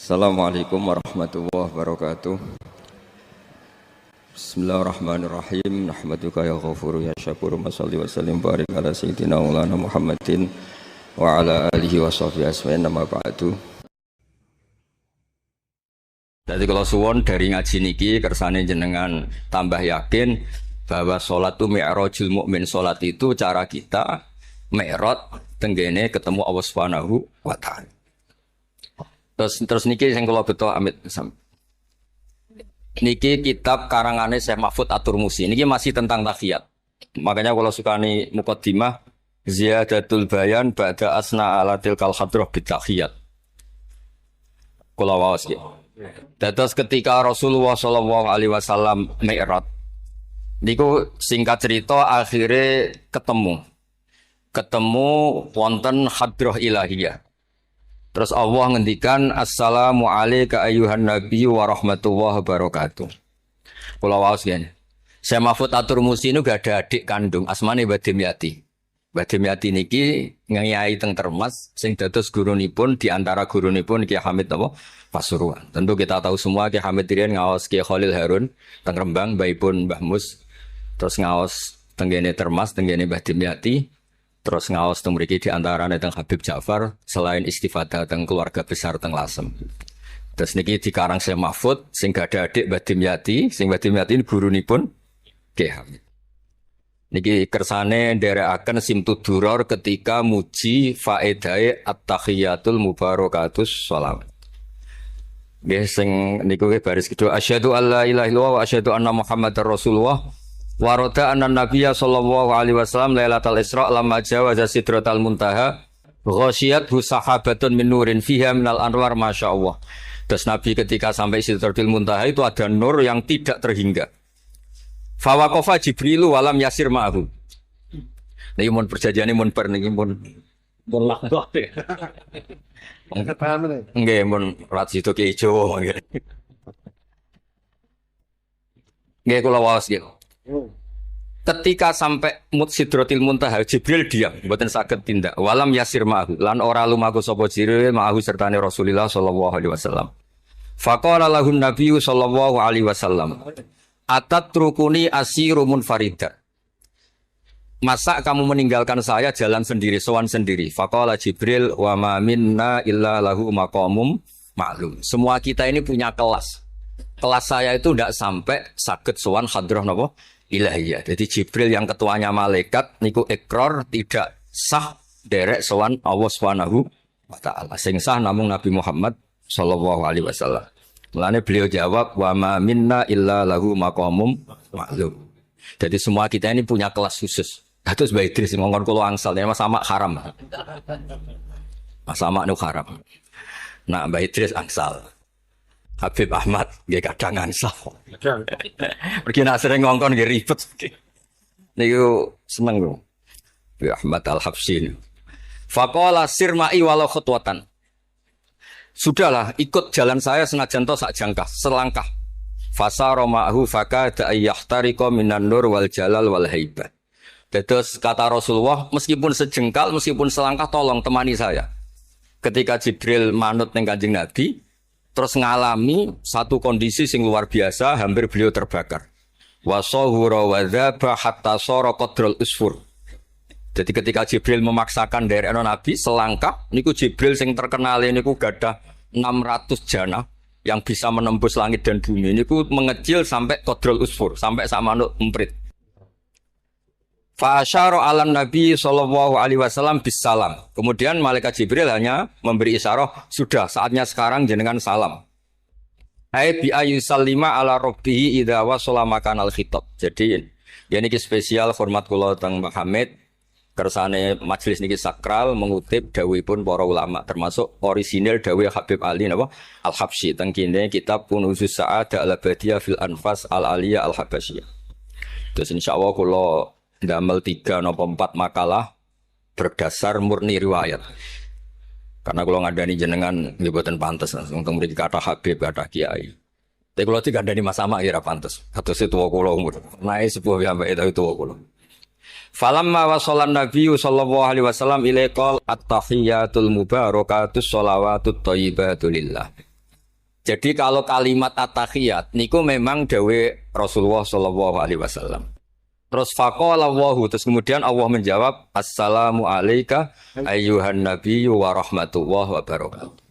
Assalamualaikum warahmatullahi wabarakatuh. Bismillahirrahmanirrahim. Nahmaduka ya ghafuru ya syakuru. Mashalli wa sallim barik ala sayyidina maulana Muhammadin wa ala alihi wa sahbihi asma'in nama ba'du. Jadi kalau suwon dari ngaji niki kersane jenengan tambah yakin bahwa sholat itu mi'rajul mukmin. Sholat itu cara kita mi'raj tenggene ketemu Allah Subhanahu wa ta'ala. Terus niki sing kula beto amit niki kitab karangane Syekh Mahfud At-Turmusi. Niki masih tentang tahiyat. Makanya kalau sukani muqaddimah ziyadatul bayan ba'da asna ala tilkal hadrah bitahiyat. Kula waos iki. Dados ketika Rasulullah sallallahu alaihi wasallam mi'raj. Niku singkat cerita akhirnya ketemu wonten hadrah ilahiyah. Terus Allah ngendikan assalamu alayka ayyuhan nabiyyu wa rahmatullahi wabarakatuh. Kula waos ngene. Syekh Mahfud At-Turmusi niku gak ada adik kandung asmane Mbah Dimyati. Mbah Dimyati niki ngiyai teng Termas sing dados gurunipun di antara gurunipun Ki Hamid napa Pasuruan. Tentu kita tahu semua Ki Hamid riyen ngaos Ki Khalil Harun teng Rembang mbaipun Mbah Mus. Terus ngaos teng kene Termas teng kene Mbah Dimyati. Terus ngaos teng mriki di antarane teng Habib Ja'far selain istifadah teng keluarga besar teng Lasem. Terus niki dikarang Syekh Mahfud sing gak ada adik Mbah Dimyati, sing Mbah Dimyati gurunipun Ki Hamid. Niki kersane nderekaken Simtud Duror ketika muji faedahe at-tahiyatul mubarakatus shalawat. Nggih sing niku baris kedua asyhadu alla ilaha illallah wa asyhadu anna muhammadar rasulullah. Warada anna nabiyya sallallahu alaihi wasallam lailatul isra lamma jawaza sidratal muntaha ghasyiyathu sahabatun min nurin fiha minal anwar masyaallah. Terus Nabi ketika sampai sidratil muntaha itu ada nur yang tidak terhingga. Fawaqafa Jibrilu walam yasir ma'ahu. Niki mun perjanjiane mun per niki mun lakbah. Nggih mun rat situ ki Jawa nggih. Nggih kula waos nggih. Ketika sampai Sidratil Muntaha Jibril diam, mboten saged tindak. Walam yasir ma'ahu lan ora lumaku sapa Jibril ma'ahu sertane Rasulullah sallallahu alaihi wasallam. Faqala lahun nabiyyu sallallahu alaihi wasallam, "Atatrukuni asiru munfarida." Masa kamu meninggalkan saya jalan sendiri, sowan sendiri? Faqala Jibril, "Wa ma minna illa lahu maqamum ma'lum." Semua kita ini punya kelas. Kelas saya itu tidak sampai saged sowan hadrah napa? Ilahiyah. Jadi Jibril yang ketuanya malaikat niku ikrar tidak sah derek sowan Allah Subhanahu wa taala. Sing sah namung Nabi Muhammad sallallahu alaihi wasallam. Mulane beliau jawab wa ma minna illa lahu maqamum ma'lum. Jadi semua kita ini punya kelas khusus. Dados Mbah Idris ngongkon kula angsal Mas Sama haram. Mas Sama nu haram. Nah Mbah Idris angsal. Habib Ahmad nggih kadang angsal. Pergi nak sering ngongkon nggih ribet. Niku seneng lho. Habib Ahmad Al-Habsyi. Faqala sirma'i walau khutwatan. Sudahlah, ikut jalan saya senajan to sak jangkah, selangkah. Fasara ma'hu fakada ayyahtariqa minan nur wal jalal wal haibah. Terus kata Rasulullah, meskipun sejengkal, meskipun selangkah tolong temani saya. Ketika Jibril manut ning Kanjeng Nabi, terus ngalami satu kondisi sing luar biasa, hampir beliau terbakar. Wasahura wadzaba hatta sara qadrul usfur. Jadi ketika Jibril memaksakan dari Nabi selangkah, niku Jibril sing terkenal niku gadah 600 jana yang bisa menembus langit dan bumi. Niku mengecil sampai qadrul usfur, sampai sak manuk emprit. Fa asyara 'alan Nabi sallallahu alaihi wasallam bisalam. Kemudian malaikat Jibril hanya memberi isyarah, sudah saatnya sekarang jenengan salam. Ai bi ayyusallima ala rabbih idza wasala makanal khitab. Jadi ya niki spesial hormat kula teng Mbah Hamid. Kersane majelis niki sakral mengutip dawuhipun para ulama termasuk orisinil dawuh Habib Ali napa Al-Habsyi teng kene kitab Kunuzus Sa'adah Al-Abadiyah fil Anfas Al-Aliyah Al-Habasyiyah. Terus insyaallah kula ndamel 3 napa 4 makalah berdasar murni riwayat. Karena kalau ngandani jenengan nggih boten pantes langsung teng mriki kata Habib kata Kiai. Tapi kalau digandani Mas Sama ya ora pantes. Katose tuwa kula umur. Nae sepuh piyambake tapi tuwa kula. Falamma wasallan nabiyyu sallallahu alaihi wasallam ilaiqal at-tahiyatul mubarakatus shalawatut thayyibatu lillah. Jadi kalau kalimat at-tahiyat niku memang dawe Rasulullah sallallahu alaihi wasallam. Terus faqala Allahu, terus kemudian Allah menjawab assalamu alayka ayyuhan nabiyyu wa rahmatullahi wa barakatuh.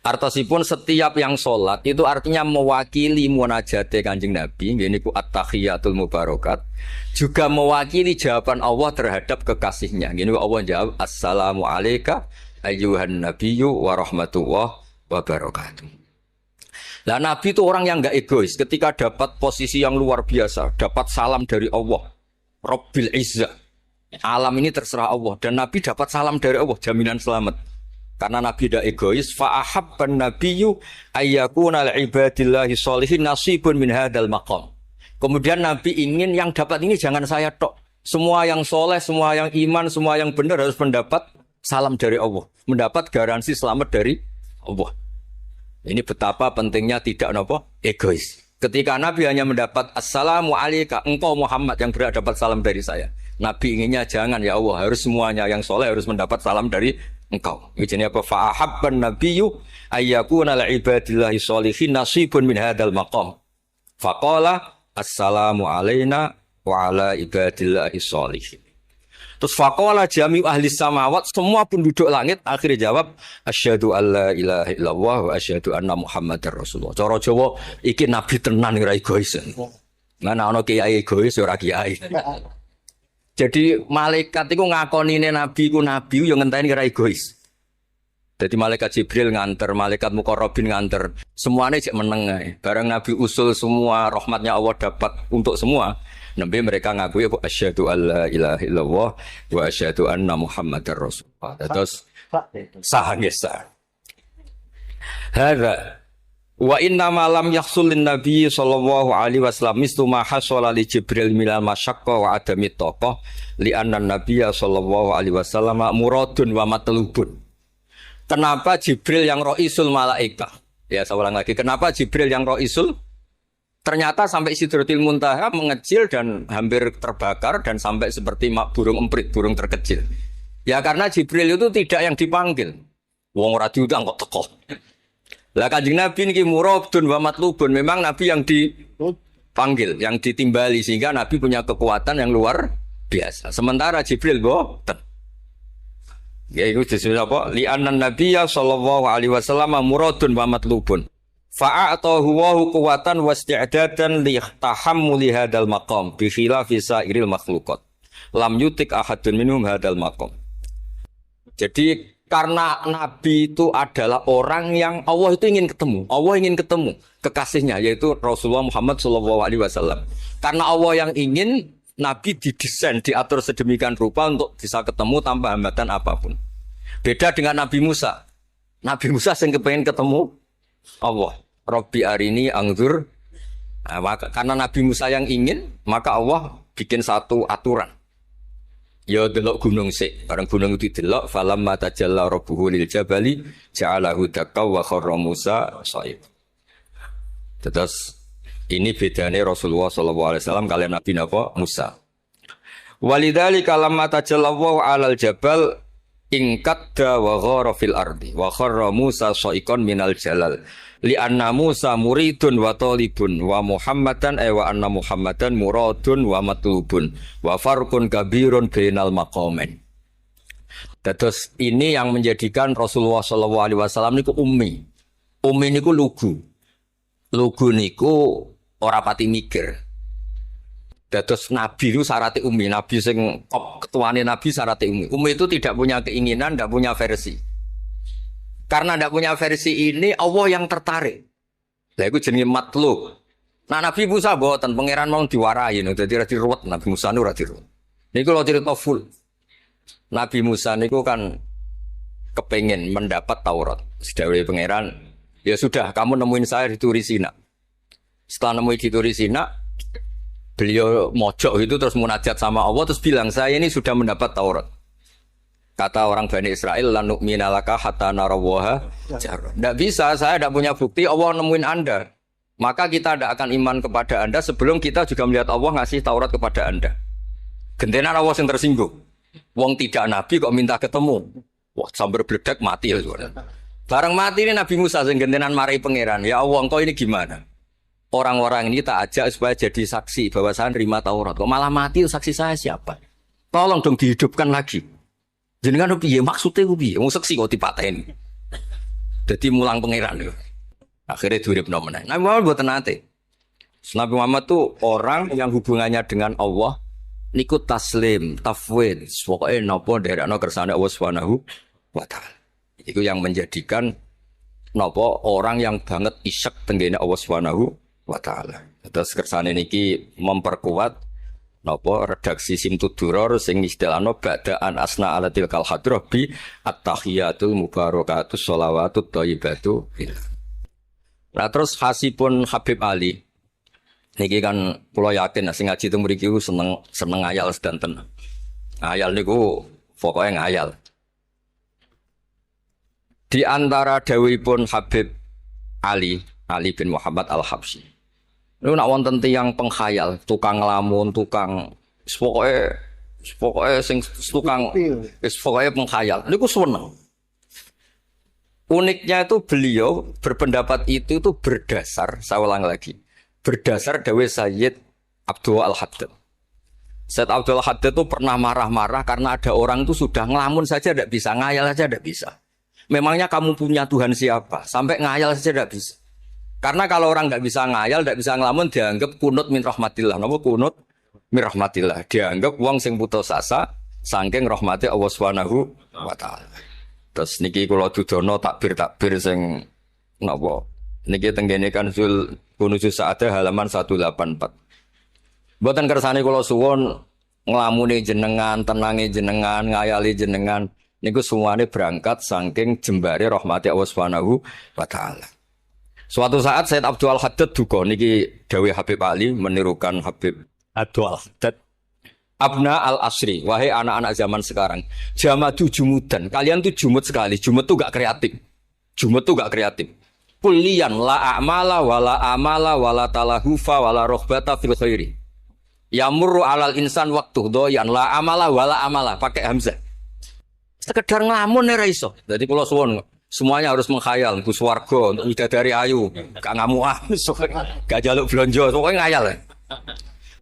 Artosipun setiap yang sholat itu artinya mewakili munajate Kanjeng Nabi, ini ku at-tahiyatul mubarakat, juga mewakili jawaban Allah terhadap kekasihnya. Ini Allah jawab assalamu alayka ayyuhan nabiyyu wa rahmatullahi wa barakatuh. Nah, Nabi itu orang yang enggak egois. Ketika dapat posisi yang luar biasa, dapat salam dari Allah, Rabbil Izzah, alam ini terserah Allah, dan Nabi dapat salam dari Allah, jaminan selamat. Karena Nabi tidak egois, fa'ahabban nabiyyu ayyakuna li'ibadillahi sholihin nasibun min hadzal maqam. Kemudian Nabi ingin yang dapat ini jangan saya tok. Semua yang soleh, semua yang iman, semua yang benar harus mendapat salam dari Allah, mendapat garansi selamat dari Allah. Ini betapa pentingnya tidak egois. Ketika Nabi hanya mendapat assalamu alayka, engkau Muhammad yang berhak dapat salam dari saya. Nabi inginnya jangan, ya Allah, harus semuanya yang soleh harus mendapat salam dari engkau. Ini apa? Fa'ahabban nabiyyu ayyakuna li'ibadillahi sholihin nasibun min hadzal maqam. Faqala assalamu alayna wa ala ibadillahi sholihin. Terus faqala jami'u ahli samawat, semua penduduk langit akhirnya jawab asyhadu alla ilaha illallah wa asyhadu anna muhammadar rasulullah. Cara Jawa iki nabi tenan ora egois. Mana ana kiai egois ora kiai. Jadi malaikat iku ngakonine nabi ku nabi yo ngenteni ora egois. Jadi malaikat Jibril nganter, malaikat Muqarrabin nganter, semuanya cek meneng ae. Barang Nabi usul semua rahmatnya Allah dapat untuk semua. Nabi mereka ngakui asyhadu alla ilaha illallah wa asyhadu anna muhammadar rasulullah. Terus sah nggih sah. Hadza wa inna ma lam yahsul lin nabi sallallahu alaihi wasallam mislu ma hasala li Jibril minal masyaqqa wa adami taqah li anna nabiyya sallallahu alaihi wasallam muradun wa matlubun. Kenapa Jibril yang roisul malaika? Ya, saya ulang lagi. Kenapa Jibril yang roisul? Ternyata sampai Sidratil Muntaha mengecil dan hampir terbakar dan sampai seperti burung emprit, burung terkecil. Ya karena Jibril itu tidak yang dipanggil. Wong ora diundang kok teko. Lah Kanjeng Nabi niki muradun wa matlubun, memang Nabi yang dipanggil, yang ditimbali sehingga Nabi punya kekuatan yang luar biasa. Sementara Jibril boten. Ya itu disebut apa? Li'annan nabiyya sallallahu alaihi wasallam muradun wa matlubun. Fa'atahu wa quwwatan wasti'dadan li tahammuli hadzal maqam bi khilafi sa'iril makhluqat. Lam yutik ahadun minhum hadzal maqam. Jadi karena Nabi itu adalah orang yang Allah itu ingin ketemu. Allah ingin ketemu kekasihnya yaitu Rasulullah Muhammad sallallahu alaihi wasallam. Karena Allah yang ingin, Nabi didesain, diatur sedemikian rupa untuk bisa ketemu tanpa hambatan apapun. Beda dengan Nabi Musa. Nabi Musa yang kepengen ketemu Allah. Rabbi arini angzur. Nah, karena Nabi Musa yang ingin, maka Allah bikin satu aturan. Ya delok gunung sik. Bareng gunung itu delok, falamma tajalla rabbuhu lil jabali ja'alahu dakka wa kharra Musa shaib. Terus ini bedanya Rasulullah SAW kalian Nabi Musa. Walidzalika lamma tajallallahu 'alal jabal ingkadda wa ghara fil ardi wa kharra Musa sha'iqan minal jalal. Li anna Musa muridun wa talibun wa Muhammadan wa anna Muhammadan muradun wa matlubun wa farqun kabirun bainal maqamain. Terus ini yang menjadikan Rasulullah SAW niku ummi. Ummi niku lugu. Lugu niku ora pati mikir. Dados Nabi itu syaratnya ummi. Nabi sing ketuane Nabi syaratnya ummi. Ummi itu tidak punya keinginan, tidak punya versi. Karena tidak punya versi ini, Allah yang tertarik. Lah iku jenenge matlub. Nah Nabi Musa boten pangeran mau diwarai, dadi ora diruwet Nabi Musa niku ora diruwet. Niku lho cerita full. Nabi Musa niku kan kepengin mendapat Taurat. Sedawuhe pangeran, ya sudah kamu nemuin saya di Turi Sina. Setelah nemuin di Turi Sina, beliau mojok itu terus munajat sama Allah terus bilang saya ini sudah mendapat Taurat. Kata orang Bani Israel, la nu'mina laka hatta narawaha jahra. Tidak bisa, saya tidak punya bukti Allah nemuin Anda. Maka kita tidak akan iman kepada Anda sebelum kita juga melihat Allah ngasih Taurat kepada Anda. Gentenan Allah yang tersinggung. Wong tidak nabi kok minta ketemu. Wah, sambar beledak mati. Barang mati ini Nabi Musa sing gentenan mari pangeran. Ya Allah, engkau ini gimana? Orang-orang ini tak ajak supaya jadi saksi bahwa saya nerima Taurat. Kok malah mati saksi saya siapa? Tolong dong dihidupkan lagi. Jenengan piye maksudnya piye? Wong saksi kok dipateni. Dadi mulang pangeran lho. Akhirnya diuripno meneh. Nabi Muhammad mboten nate. Nabi Muhammad tuh orang yang hubungannya dengan Allah niku taslim, tafwid, pokoke napa nderekno kersane Allah Subhanahu wa taala. Itu yang menjadikan napa orang yang banget isyak tenggene Allah Subhanahu wa taala. Terus kersane niki memperkuat napa redaksi Simtud-Duror sing istilahno ba'daan asna alatil kal hadrah bi at-tahiyatul mubarakatus sholawatut thayyibatu. Nah terus hasipun Habib Ali niki kan kula yakin sing ngaji teng mriki seneng ngayal sedanten. Ngayal niku pokoke ngayal. Di antara dawuhipun Habib Ali bin Muhammad Al-Habsyi. Niku nak wonten tiyang penghayal, tukang nglamun, tukang pokoke sing tukang pokoke penghayal. Niku seneng. Uniknya itu beliau berpendapat itu berdasar, saya ulang lagi, berdasar dawuh Sayyid Abdul Al-Haddad. Sayyid Abdul Al-Haddad itu pernah marah-marah karena ada orang itu sudah ngelamun saja tidak bisa, ngayal saja tidak bisa. Memangnya kamu punya Tuhan siapa? Sampai ngayal saja tidak bisa. Karena kalau orang tidak bisa ngayal, tidak bisa ngelamun, dianggap kunut min rahmatillah. Napa kunut min rahmatillah? Dianggap wong sing putus asa saking rahmati Allah Subhanahu wa taala. Terus niki kula dudono takbir sing napa? Niki tenggene Kanzul Kunuzul Sa'adah halaman 184. Mboten kersane kula suwun nglamune jenengan, tenange jenengan, ngayali jenengan niku semuanya berangkat saking jembare rahmati Allah Subhanahu wa taala. Suatu saat Sayyid Abdul Haddad duka niki dawuh Habib Ali menirukan Habib Abdul Haddad. Abna al-asri, wahai anak-anak zaman sekarang, jamadu jumudan, kalian tuh jumud sekali, jumud tuh gak kreatif, jumud tuh gak kreatif. Kulian la a'mala wala amala wala talahufa wala rohbata fil khairi. Yamurru alal insan waktu doyan la amala wala amala, pakai hamzah. Sekedar ngelamun nih raiso. Jadi kalau suwon semuanya harus menghayal, untuk swarga, untuk bidadari ayu, gak ngamuah, gak jaluk blonjo, pokoknya ngayal.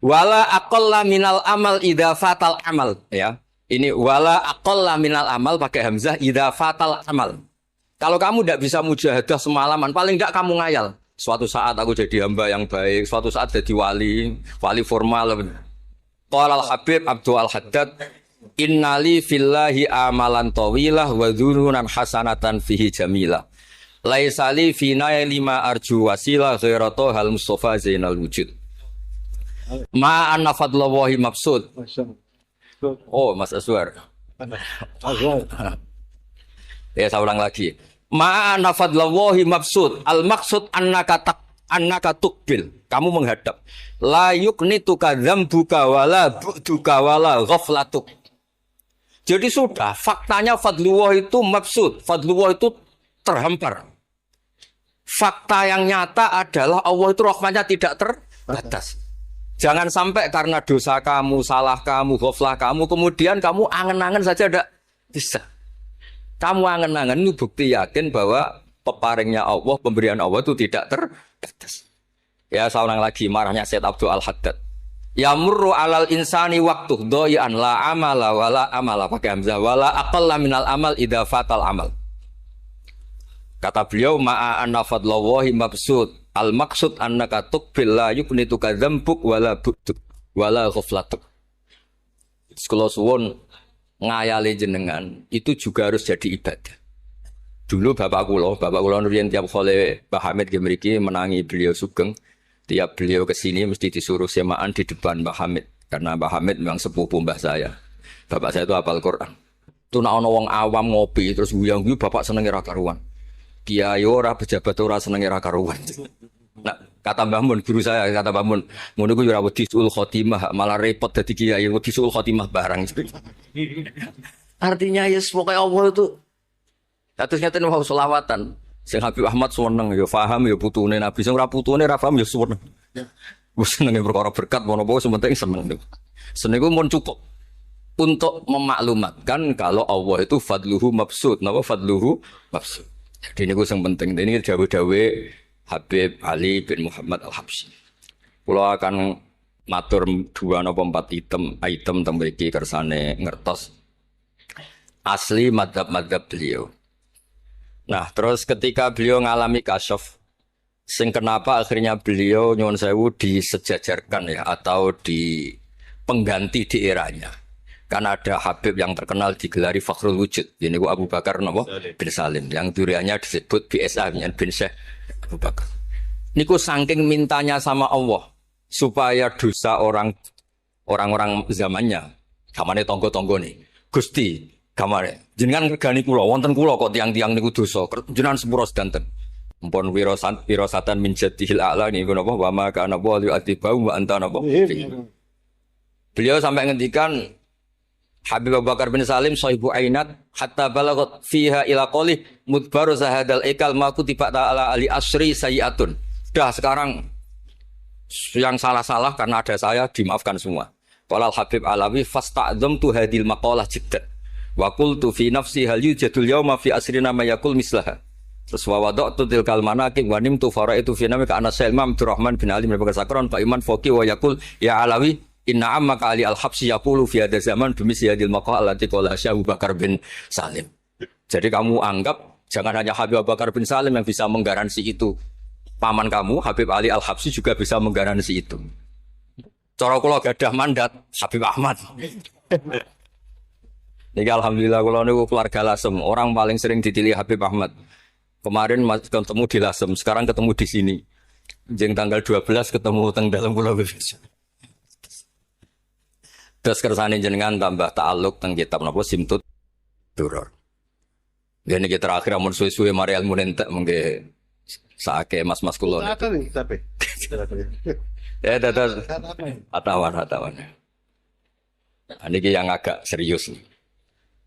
Wala aqalla minal amal idza fatal amal, ya. Ini wala aqalla minal amal pakai hamzah idza fatal amal. Kalau kamu tidak bisa mujahadah semalaman, paling enggak kamu ngayal. Suatu saat aku jadi hamba yang baik, suatu saat jadi wali formal. Qala al-Habib Abdul Al-Haddad, innali fillahi amalan tawilah wa dhununan hasanatan fihi jamilah. Laisa li fina lima arju wasilah ghairatu hal mustafa zainal wujud. Ma'anna fadlallahi mabsud. Oh, Mas Aswar. Ya, saya ulang lagi. Ma'anna fadlallahi mabsud. Al-maksud annaka tukbil. Kamu menghadap. La yuknituka dzambuka wala bu'duka wala ghaflatuk. Jadi sudah, faktanya fadlullah itu mabsud. Fadlullah itu terhampar. Fakta yang nyata adalah Allah itu rahmatnya tidak terbatas. Jangan sampai karena dosa kamu, salah kamu, ghaflah kamu, kemudian kamu angen-angen saja tidak bisa. Kamu angen-angen itu bukti yakin bahwa peparingnya Allah, pemberian Allah itu tidak terbatas. Ya, saya ulang lagi marahnya Sayyid Abdul Al-Haddad. Yamurru alal insani waktu doyan la amala wala amala pakai hamzah wala aqalla minal amal idza fatal amal. Kata beliau ma'a anna fadlallahi mabsud. Al-maksud annaka tuqbil la yuknituka dzambuk wala bu'duk wala ghaflatuk. Kalau suwun ngayali jenengan itu juga harus jadi ibadah. Dulu bapak kula nurian tiap kali Mbah Hamid mriki menangi beliau sugeng, tiap beliau kesini mesti disuruh semaan di depan Mbah Hamid karena Mbah Hamid memang sepupu mbah saya. Bapak saya itu hafal Quran. Itu nek ana wong awam ngopi terus guyang-guyu bapak senenge ra karuan. Kiai ora pejabat ora senenge ra karuan. Nah, kata Mbah Mun guru saya, kata Mbah Mun, ngono ku ora wedi suul khotimah, malah repot dadi kiai wedi suul khotimah barang. Artinya ya pokoke Allah itu terus ngaten mau selawatan. Sing Habib Ahmad seneng ya paham ya putune Nabi, sing ora putune ra paham ya seneng. Wis senenge perkara berkat mono-mono sementing seneng. Seneng ku mun cukup untuk memaklumatkan kalau Allah itu fadluhu mabsud. Napa fadluhu mabsud? Jadi ini yang penting. Ini dawe-dawe Habib Ali bin Muhammad Al-Habsyi. Kalau akan matur 2 atau 4 item tentang mriki kersane ngertos asli madhab-madhab beliau. Nah, terus ketika beliau ngalami kasyaf, sing kenapa akhirnya beliau nyuwun sewu disejajarkan ya atau di pengganti di eranya. Karena ada Habib yang terkenal digelari Fakhrul Wujud. Ini Abu Bakar bin Salim yang duriannya disebut BSA bin Syekh Abu Bakar. Niku saking mintanya sama Allah supaya dosa orang-orang zamannya, kamane tonggo-tonggo nih, Gusti, kamane jenengan regani kula, wonten kula kok tiang-tiang niku dosa, jenengan sepuro sedanten. Mumpun wirosatan min jadihil a'la niku napa wa ma kana wa li'atibau wa anta napa. Beliau sampai ngendikan Habib Abu Bakar bin Salim sahibu ainat hatta balagot fiha ila qoli mudbaru zahadal ikal ma kutiba ta'ala ali asri sayiatun. Dah sekarang yang salah-salah karena ada saya dimaafkan semua. Qala Habib Alawi fasta'dzamtu hadil maqalah jiddan. Wa qultu fi nafsi hal yujadul yawma fi asrina ma yaqul mislaha. Terus wa wada'tu tilkal manaqib wa nimtu faraitu fi namika ana Imam Abdurrahman bin Ali bin Bakar Sakron fa iman faqi wa yaqul ya Alawi inna ammaka Ali Al-Habsyi yaqulu fi hadha zaman bimisli hadil maqalah allati qala Abu Bakar bin Salim. Jadi kamu anggap jangan hanya Habib Abu Bakar bin Salim yang bisa menggaransi itu. Paman kamu Habib Ali Al-Habsyi juga bisa menggaransi itu. Cara kula gadah mandat Habib Ahmad. Niki alhamdulillah kula niku keluarga Lasem, orang paling sering dipilih Habib Ahmad. Kemarin ketemu di Lasem, sekarang ketemu di sini. Jeng tanggal 12 ketemu teng dalam kula wis. Terus kersane jenengan tambah ta'alluq teng kitab napa Simtut Duror. Dene iki terakhir amun suwe-suwe mari ilmu entek mengke saake mas-mas kula. Ya dados atawan. Ini yang agak serius.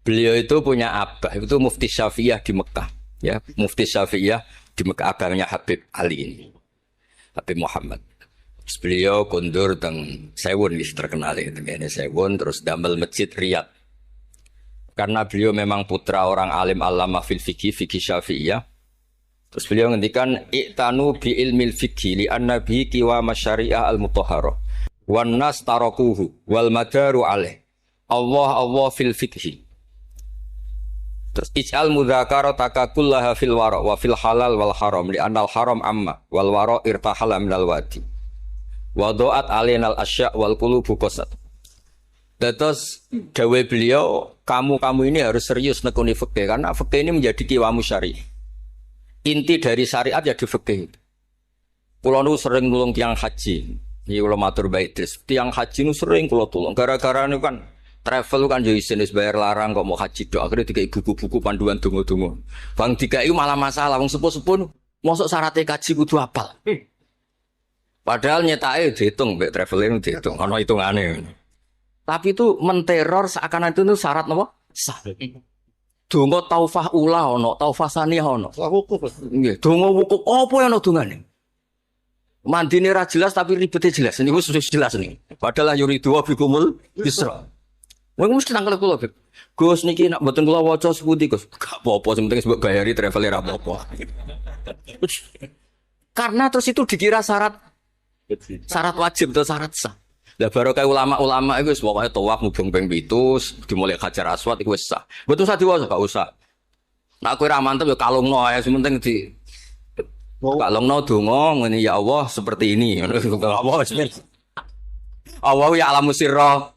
Beliau itu punya abah, itu Mufti Syafi'iyah di Mekah. Ya, Mufti Syafi'iyah di Mekah, abahnya Habib Ali ini. Habib Muhammad. Terus beliau kundur teng Sewun wis terkenal itu ngene Sewun terus damel masjid Riyadh. Karena beliau memang putra orang alim alama fil fikih Syafi'iyah. Terus beliau ngendikan i'tanu bi ilmil fikhi li anna bihi qiwa masyari'ah al-mutahharah wan nas tarakuhu wal madaru alaih. Allah fil fikhi. Terus ij'al mudzakarata kullaha fil wara wa fil halal wal haram li anal haram amma wal wara irtahala minal wadi. Wa do'at alainal asya' wal qulubu qasat. Terus dawe beliau, kamu ini harus serius nekuni fikih karena fikih ini menjadi qiwamu syari'. Inti dari syariat ya di fikih. Kulo nu sering nulung tiang haji. Iki kula matur bae Idris. Tiang haji nu sering kula tulung. Gara-gara niku kan travel kan yo isin wis bayar larang kok mau haji tok. Akhire dikai buku-buku panduan donga-donga. Bang dikai malah masalah wong sepuh-sepuh mosok syaratnya kaji kudu apal. Padahal nyetake dihitung mbek traveling dihitung ana hitungane. Tapi itu menteror seakan itu syarat napa? Sah. Donga taufah ula ana, taufah saniyah ana. Wukuf. Nggih, donga wukuf apa ana dongane? Mandine ra jelas tapi ribete jelas. Niku sudah jelas nih. Padahal yuridu wa bikumul yusra. Wong mesti nangkel kula, Beb. Gus niki nek mboten kula waca sepundi, Gus. Gak apa-apa, sing penting mbok bayari travel ra apa-apa. Karena terus itu dikira syarat wajib atau syarat sah. Lah barokah ulama-ulama iku wis pokoke tawaf mubeng ping 7 dimulai Hajar Aswad iku wis sah. Mboten usah diwaca, gak usah. Nek kowe ra mantep ya kalungno ae, sing penting di kalungno donga ngene ya Allah seperti ini. Allah bismillah. Allah ya alamu sirra.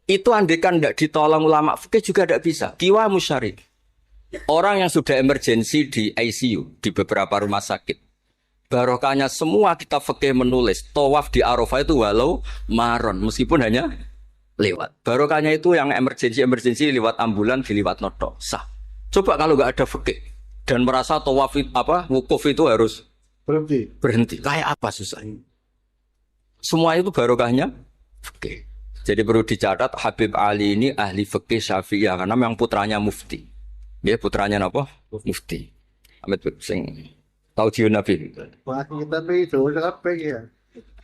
Itu andekan tidak ditolong ulama fikih juga tidak bisa. Kiwa musyari. Orang yang sudah emergensi di ICU di beberapa rumah sakit. Barokahnya semua kita fikih menulis tawaf di Arafah itu walau maron meskipun hanya lewat. Barokahnya itu yang emergensi lewat ambulan diliwat noto sah. Coba kalau nggak ada fikih dan merasa tawaf wukuf itu harus berhenti. Kayak apa susah? Semua itu barokahnya fikih. Jadi perlu dicatat Habib Ali ini ahli fikih Syafi'iyah karena memang putranya mufti. Dia putranya apa? Mufti. Ahmed sing tahu jiwa Nabi. Wah, kita itu apa ya?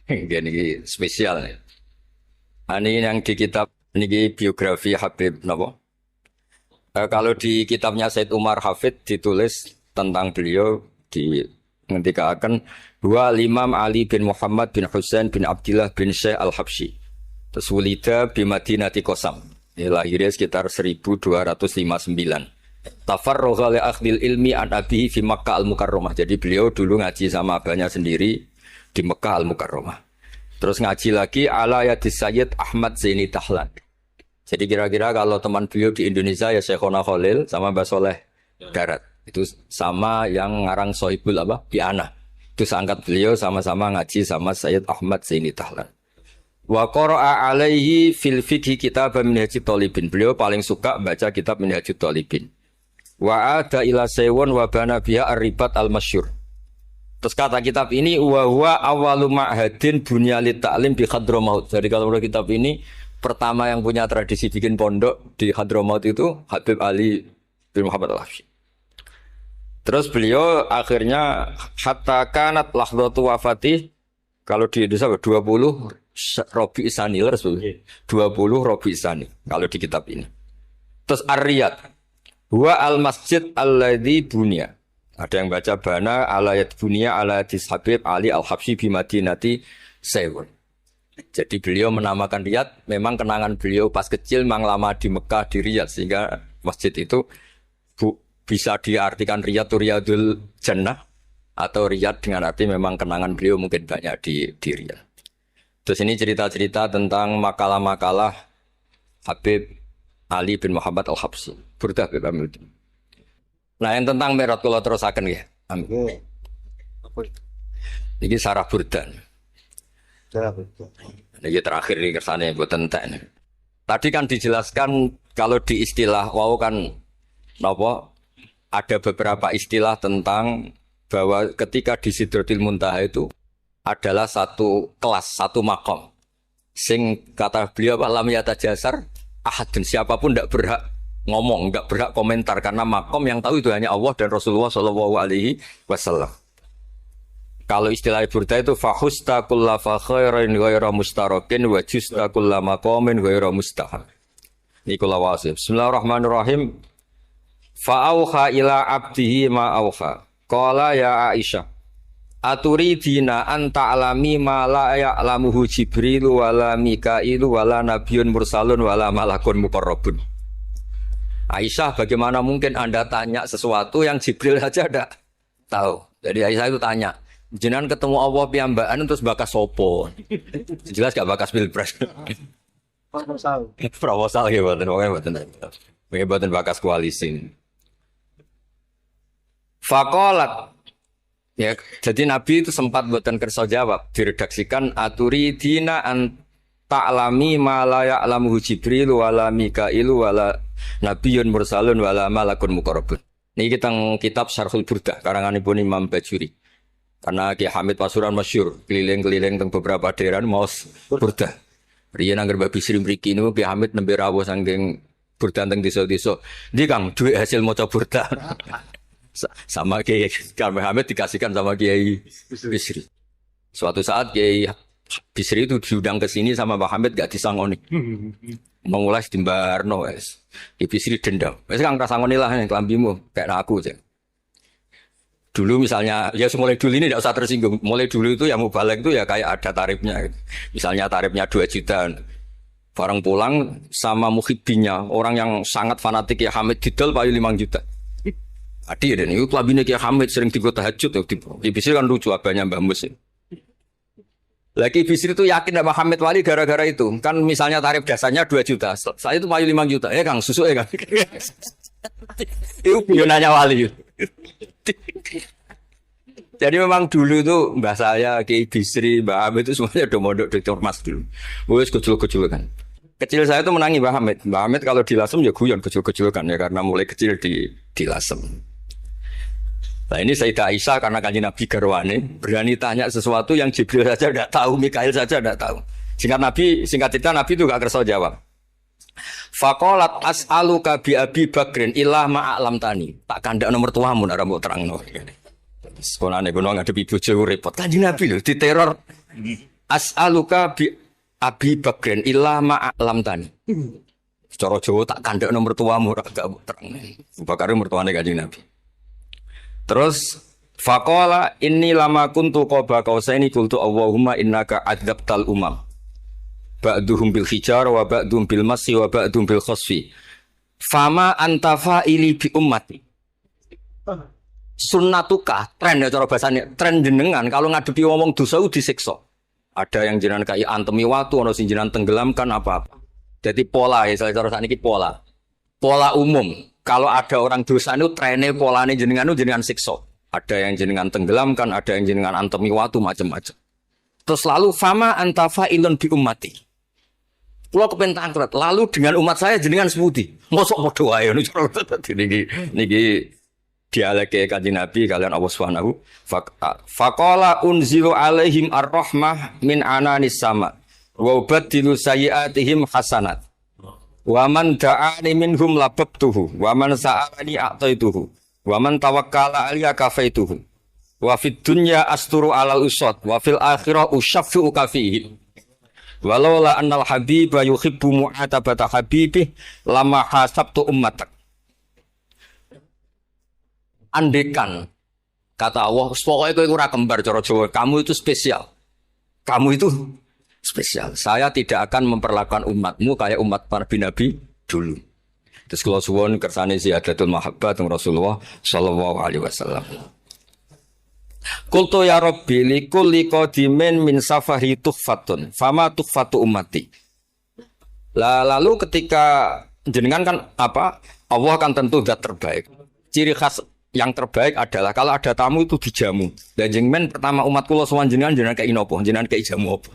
Ini spesial ya. Ini yang di kitab ini biografi Habib napa? Kalau di kitabnya Said Umar Hafid ditulis tentang beliau di ngendikaken dua Imam Ali bin Muhammad bin Husain bin Abdullah bin Syekh Al-Habsyi. Terus wulida bi Madinati Qasam. Ini lahirnya sekitar 1259. Tafarragha li akhdil ilmi an abihi fi Makkah Al-Mukarramah. Jadi beliau dulu ngaji sama abahnya sendiri di Mekah Al-Mukarramah. Terus ngaji lagi ala yadis Sayyid Ahmad Zaini Dahlan. Jadi kira-kira kalau teman beliau di Indonesia ya Syekhona Khalil sama Mbah Soleh Darat. Itu sama yang ngarang Sohibul Bi'ana. Itu seangkat beliau sama-sama ngaji sama Sayyid Ahmad Zaini Dahlan. Wa qara'a alaihi fil fiqhi kitab Minhajut Thalibin. Beliau paling suka baca kitab Minhajut Thalibin. Wa ada ila sewon wa bana biha ar-ribat al-masyhur. Terus kata kitab ini wa huwa awwalu ma'hadin bunya li ta'lim bi Hadramaut. Jadi kalau menurut kitab ini pertama yang punya tradisi bikin pondok di Hadramaut itu Habib Ali bin Muhammad Al-Habsyi. Terus beliau akhirnya hatta kanat lahdatu wafati, kalau di Indonesia 20 Rabi Isani, 20 Rabi Isani kalau di kitab ini. Terus Ar-Riyad wa al-masjid alladzi bunya. Ada yang baca bana alayat bunya ala hadis Habib Ali Al-Habsyi bi Madinati Sewon. Jadi beliau menamakan Riyadh, memang kenangan beliau pas kecil memang lama di Mekah di Riyadh, sehingga masjid itu bisa diartikan Riyadh itu Riyadul Jannah atau Riyadh dengan arti memang kenangan beliau mungkin banyak di Riyadh. Terus ini cerita-cerita tentang makalah-makalah Habib Ali bin Muhammad Al-Habsyi. Burdah Habib Amil. Nah yang tentang Mi'raj kalau terusaken ya. Amin. Ini sarah burdan. Ini terakhir di kersane mboten entek. Tadi kan dijelaskan kalau di istilah wau kan napa ada beberapa istilah tentang bahwa ketika di Sidratil Muntaha itu adalah satu kelas, satu makom. Sing kata beliau lam yatajasar ahadun, siapapun tidak berhak ngomong, tidak berhak komentar karena makom yang tahu itu hanya Allah dan Rasulullah SAW. Kalau istilah burda itu fahusta kulla fakhairin ghaira mustarakin wa justa kulla maqamin ghaira mustahab. Ini kula wasif. Bismillahirrahmanirrahim. Fa'auha ila abdihi ma auha. Qala ya Aisyah, aturidina an ta'lami ma la ya'lamuhu Jibril wala Mikailu wala nabiyyun mursalun wala malakun muqarrabun. Aisyah, bagaimana mungkin Anda tanya sesuatu yang Jibril saja tidak tahu? Jadi Aisyah itu tanya, jenengan ketemu Allah piyambakan terus bakas sopo? Jelas gak bakas pilpres. Proposal ya mboten bakas koalisi. Faqalat, ya, jadi Nabi itu sempat mboten kersa jawab, diredaksikan aturidina an ta'lami ma la ya'lamuhu Jibril wala Mikailu wala nabiyyun mursalun wala malakun muqarrabun. Niki teng kitab Syarhul Burdah karanganipun Imam Bajuri. Karena Ki Hamid Pasuruan masyhur keliling-keliling teng beberapa daerah maos Burdah. Riyen angger Mbak Bisri mriki niku Ki Hamid nembe rawuh saking Burdah teng desa-desa. Ndi Kang duit hasil maca Burdah. Sama Kiai Karmel Hamid dikasihkan sama Kiai Bisri. Suatu saat Kiai Bisri itu diundang ke sini sama Pak Hamid gak disangoni. Memulai di Mbarno wes. Kiai Bisri dendam. Wes Kang rasangoni lah ning klambimu kayak aku aja. Dulu misalnya ya mulai dulu ini tidak usah tersinggung. Mulai dulu itu yang mubalek itu ya kayak ada tarifnya. Misalnya tarifnya 2 juta. Barang pulang sama muhibbinya, orang yang sangat fanatik ya Hamid didol payu 5 juta. Adi dan itu kelabine Kiai Hamid sering digo tahajud ya. Ki Bisri kan lucu abahnya Mbah Mus. Lagi Bisri itu yakin sama Hamid Wali gara-gara itu. Kan misalnya tarif dasarnya 2 juta. Saya itu payu 5 juta. Ya Kang, susu ya Kang. Itu pionanya Wali. Jadi memang dulu itu mbah saya, Kiai Bisri, Mbah Hamid itu semuanya udah mondok di Ormas dulu. Wes kecil-kecil kan. Kecil saya itu menangi Mbah Hamid. Mbah Hamid kalau di Lasem ya guyon kecil-kecil kan ya karena mulai kecil di Lasem. Nah ini Sayyidah Aisyah karena kanjeng Nabi garwane berani tanya sesuatu yang Jibril saja tidak tahu, Mikail saja tidak tahu. Singkat cerita Nabi itu gak kersa jawab. Faqalat as'aluka bi Abi Bakrin illa ma'alam tani. Tak kandak nomor tuamu nak rambut terangno. Sekolahane kono ngadepi bojo repot. Kanjeng Nabi lho diteror. As'aluka bi Abi Bakrin illa ma'alam tani. Cara Jawa tak kandhakno mertuamu ora gak terang. Abu Bakar mertuane Kanjeng Nabi. Terus faqala inni lama kuntu qaba qausaini qultu Allahumma innaka adzabtal umam. Ba'duhum bil hijar wa ba'duhum bil masi wa ba'duhum bil khasfi. Fama anta fa'ili bi ummati. Sunnatuka, tren ya cara bahasanya, tren jenengan kalau ngadepi ngomong dosa disiksa. Ada yang jenengan kayak antemi watu, ana sing jenengan tenggelamkan apa-apa. Jadi pola ya, saya cara sakniki pola. Pola umum. Kalau ada orang dosa itu trennya polane jenengan itu jenengan siksa. Ada yang jenengan tenggelamkan, ada yang jenengan antemi watu macam-macam. Terus lalu fama anta fa'ilun bi ummati. Kalau kepentak lalu dengan umat saya jenengan sebuti. Mosok padha wae niki dialeke Kanjeng Nabi kalian Allah Subhanahu faqala unzilu alaihim ar-rahmah min ananis sama wa ubaddilu sayyi'atihim hasanat wa man da'ani minhum lababtuhu wa man sa'alani a'taituhu wa man tawakkala alayya kafaituhu wa fid dunya asturu alal usad wa fil akhirah usyaffi'u kafihi walau la annal habiba yuhibbu mu'atabata habibih lama hasabtu ummatak. Andekan kata Allah, pokoknya kowe ora kembar cara Jawa, kamu itu spesial. Kamu itu spesial. Saya tidak akan memperlakukan umatmu kayak umat para nabi dulu. Terus kalau suwun kersane ziyadatul mahabbah teng Rasulullah sallallahu alaihi wasallam. Qultu ya Rabbi likulli qadimin min safari tuhfatun fama tuhfatu ummati. Lalu ketika jenengan kan apa? Allah kan tentu zat terbaik. Ciri khas yang terbaik adalah kalau ada tamu itu dijamu. Dan jenengan pertama umat kula sowan jenengan kei nopo? Jenengan kei jamu apa?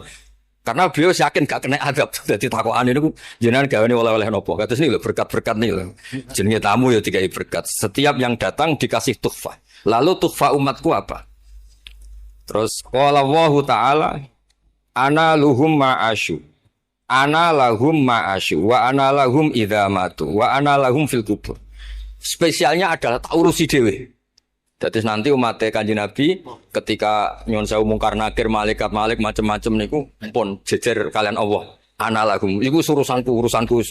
Karena beliau yakin gak kena adab. Dadi takokan niku jenengan gawane oleh-oleh nopo? Kados niku lho berkat-berkat niku lho. Jenenge tamu ya dikai berkat. Setiap yang datang dikasih tuhfah. Lalu tuhfah umatku apa? Terus qala Allah taala ana luhum ma'asyu. Ana lahum ma'asyu wa ana lahum idza matu wa ana lahum fil kubur. Spesialnya adalah tak urusi dhewe. Dadi nanti umat Kanjeng Nabi ketika nyon sewu mungkar nakir malaikat macam-macam niku pun jejer kalian Allah. Ana lahum iku urusanku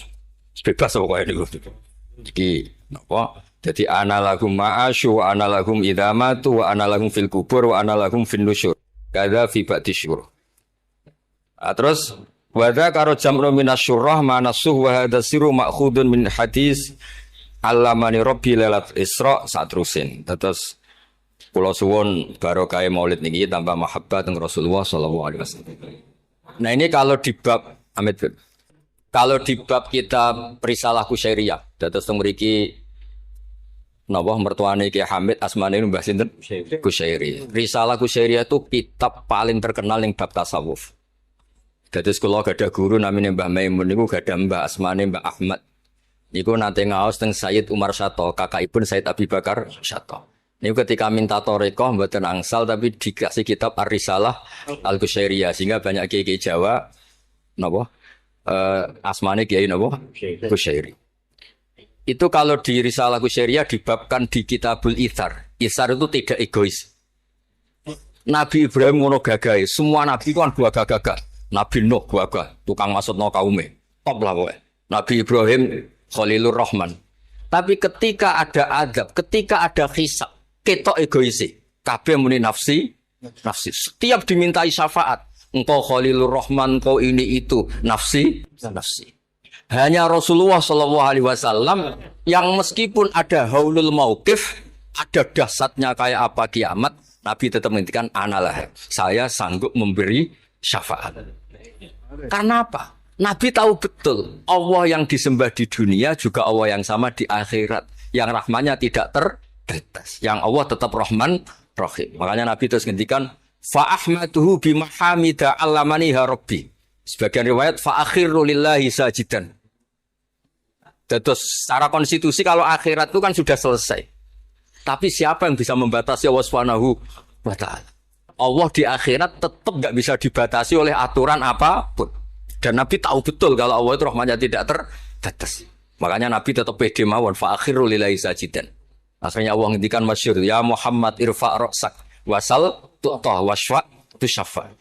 bebas pokoke niku. Iki napa? Jadi ana lahum ma'asyu wa ana lahum idza matu wa ana lahum fil kubur wa ana lahum fin nusyur. Kadza fi ba'di syurur. Terus wadza karo jam'u minasyurrah manasuh wa hadza sirru ma'khudun min hadis Allamani Rabbi lailat Isra satrusin. Terus kula suwun barokah Maulid niki tambah mahabbah teng Rasulullah sallallahu alaihi wasallam. Nah ini kalau di bab kitab Risalah Kusyairiyah, dados teng mriki napa mertuane Ki Hamid asmane Mbah sinten? Kusyairi. Risalah Kusyairiyah itu kitab paling terkenal ing bab tasawuf. Dados kula gadah guru namine Mbah Maimun niku gadah Mbah asmane Mbah Ahmad. Niku nate ngaos teng Sayyid Umar Syato, kakakipun Sayyid Abi Bakar Syato. Niku ketika minta thariqah mboten angsal tapi dikasih kitab Ar-Risalah Al-Kusyairiyah sehingga banyak kiai Jawa napa asmane kiai napa Kusyairi. Itu kalau di Risalah Kusyairiyah dibabkan di Kitabul Itsar. Itsar itu tidak egois. Nabi Ibrahim ngono gagahe, semua nabi kan gagah-gagah. Nabi Nuh gagah, tukang maksudno kaume. Top lah kowe. Nabi Ibrahim Khalilur Rahman. Tapi ketika ada adab, ketika ada hisab, ketok egoisi. Kabeh muni nafsi. Setiap dimintai syafaat, engkau Khalilur Rahman, engkau ini itu, nafsi. Hanya Rasulullah sallallahu alaihi wasallam yang meskipun ada haulul mauqif, ada dahsyatnya kayak apa kiamat, Nabi tetap menghentikan analah. Saya sanggup memberi syafaat. Karena apa? Nabi tahu betul Allah yang disembah di dunia juga Allah yang sama di akhirat. Yang rahmannya tidak terbatas. Yang Allah tetap Rahman Rahim. Makanya Nabi terus ngendikan fa'ahmaduhu bimahamida allamani rabbi. Sebagian riwayat fa'akhiru lillahi sajidan. Terus secara konstitusi kalau akhirat itu kan sudah selesai. Tapi siapa yang bisa membatasi Allah Subhanahu wa ta'ala? Allah di akhirat tetap gak bisa dibatasi oleh aturan apapun. Dan Nabi tahu betul kalau Allah itu rahmatnya tidak terbatas. Makanya Nabi tetap pede mawon fa akhiru lillahi sajidan. Akhirnya Allah ngendikan masyhur ya Muhammad irfa' ra'sak wasal tu'ta wasfa' tu syafa'.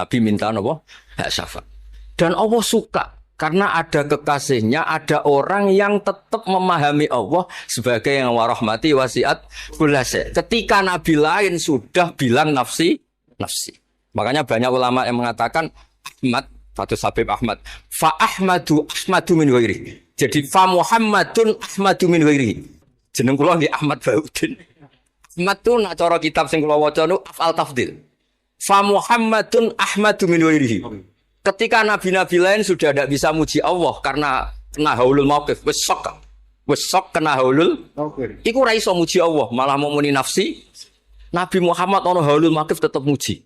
Nabi minta napa? Hak syafa'. Dan Allah suka Karena ada kekasihnya, ada orang yang tetap memahami Allah sebagai yang warahmati wasiat kulase. Ketika Nabi lain sudah bilang nafsi. Makanya banyak ulama yang mengatakan Ahmad, Fathul Habib Ahmad, fa Ahmadu min ghairi. Jadi fa Muhammadun Ahmadu min ghairi. Jeneng kula nggih Ahmad Baudin. Ahmad tu nak cara kitab sing kula waca nu afal tafdil. Fa Muhammadun Ahmadu min ghairihi. Ketika nabi-nabi lain sudah tidak bisa muji Allah karena kena haulul mauqif, wis sok kena haulul. Iku ra iso muji Allah, malah mau muni nafsi. Nabi Muhammad ono haulul mauqif tetap muji.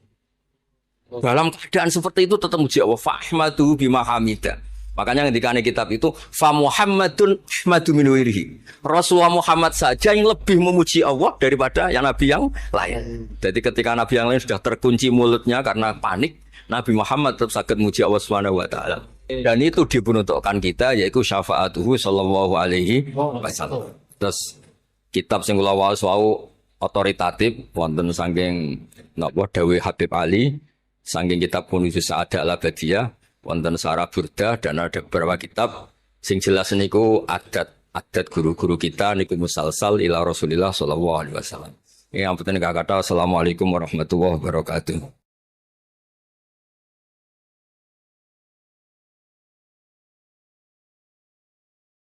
Dalam keadaan seperti itu tetap muji Allah. Fa ahmadu bima hamida. Makanya ketika kitab itu fa Muhammadun Ahmadu min ghairihi. Rasulullah Muhammad saja yang lebih memuji Allah daripada yang nabi yang lain. Jadi ketika nabi yang lain sudah terkunci mulutnya karena panik, Nabi Muhammad tetap sakit muji Allah Subhanahu wa taala. Dan itu dibentukkan kita yaitu syafaatuhu sallallahu alaihi wasallam. Terus kitab sing kula waos wau otoritatif wonten saking napa dawuh Habib Ali, saking kitab Kunuzus Sa'adah Al-Abadiyah, wonten Sarah Burda dan ada beberapa kitab sing jelas niku adat guru-guru kita niku musalsal ila Rasulillah sallallahu alaihi wasallam. Yang penting kata assalamualaikum warahmatullahi wabarakatuh.